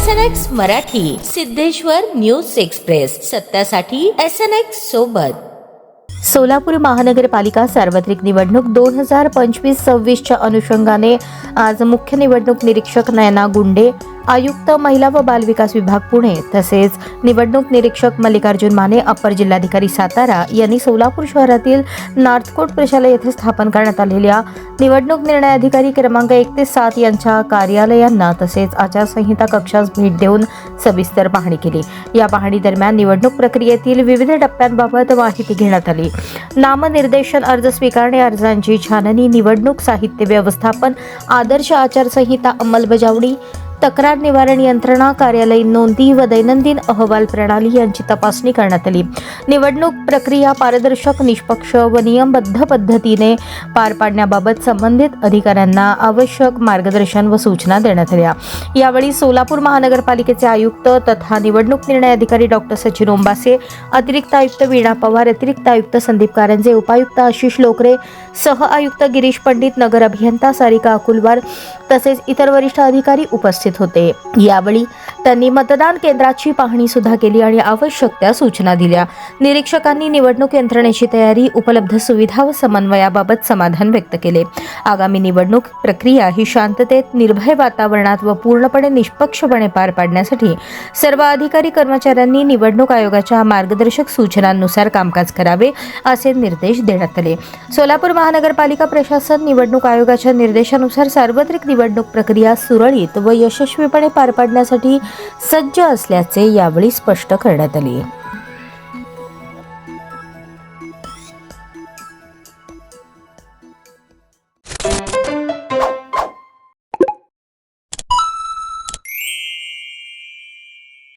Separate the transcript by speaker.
Speaker 1: SNX Marathi, Siddheshwar news express, सत्यासाठी SNX सोबत.
Speaker 2: सोलापूर महानगरपालिका सार्वत्रिक निवडणूक 2025-26च्या अनुषंगाने आज मुख्य निवडणूक निरीक्षक नयना गुंडे, आयुक्त महिला व बालविकास विभाग पुणे तसेच निवडणूक निरीक्षक मल्लिकार्जुन माने, अपर जिल्हाधिकारी सातारा यांनी सोलापूर शहरातील नॉर्थकोट प्रशाला येथे स्थापन करण्यात आलेल्या निवडणूक निर्णय अधिकारी क्रमांक 1 ते 7 यांच्या कार्यालयांना तसेच आचारसंहिता कक्षास भेट देऊन सविस्तर पाहणी केली. या पाहणी दरम्यान निवडणूक प्रक्रियेतील विविध टप्प्यांबाबत माहिती घेण्यात आली. नामनिर्देशन, अर्ज स्वीकारणे, अर्जांची छाननी, निवडणूक साहित्य व्यवस्थापन, आदर्श आचारसंहिता अंमलबजावणी, तक्रार निवारण यंत्रणा, कार्यालयीन नोंदी व दैनंदिन अहवाल प्रणाली यांची तपासणी करण्यात आली. निवडणूक प्रक्रिया पारदर्शक, निष्पक्ष व नियमबद्ध पद्धतीने पार पाडण्याबाबत संबंधित अधिकाऱ्यांना आवश्यक मार्गदर्शन व सूचना देण्यात आल्या. यावेळी सोलापूर महानगरपालिकेचे आयुक्त तथा निवडणूक निर्णय अधिकारी डॉ. सचिन ओंबासे, अतिरिक्त आयुक्त वीणा पवार, अतिरिक्त आयुक्त संदीप कारंजे, उपायुक्त आशिष लोकरे, सह आयुक्त गिरीश पंडित, नगर अभियंता सारिका अकुलवार तसेच इतर वरिष्ठ अधिकारी उपस्थित होते. यावेळी त्यांनी मतदान केंद्राची पाहणी सुद्धा केली आणि आवश्यक त्या सूचना दिल्या. निरीक्षकांनी निवडणूक यंत्रणेची तयारी, उपलब्ध सुविधा व समन्वयाबाबत समाधान व्यक्त केले. आगामी निवडणूक प्रक्रिया ही शांततेत, निर्भय वातावरणात व पूर्णपणे निष्पक्षपणे पार पाडण्यासाठी सर्व अधिकारी कर्मचाऱ्यांनी निवडणूक आयोगाच्या मार्गदर्शक सूचनांनुसार कामकाज करावे असे निर्देश देण्यात आले. सोलापूर महानगरपालिका प्रशासन निवडणूक आयोगाच्या निर्देशानुसार सार्वत्रिक निवडणूक प्रक्रिया सुरळीत व यशस्वीपणे पार पाडण्यासाठी सज्ज असल्याचे यावेळी स्पष्ट करण्यात आले.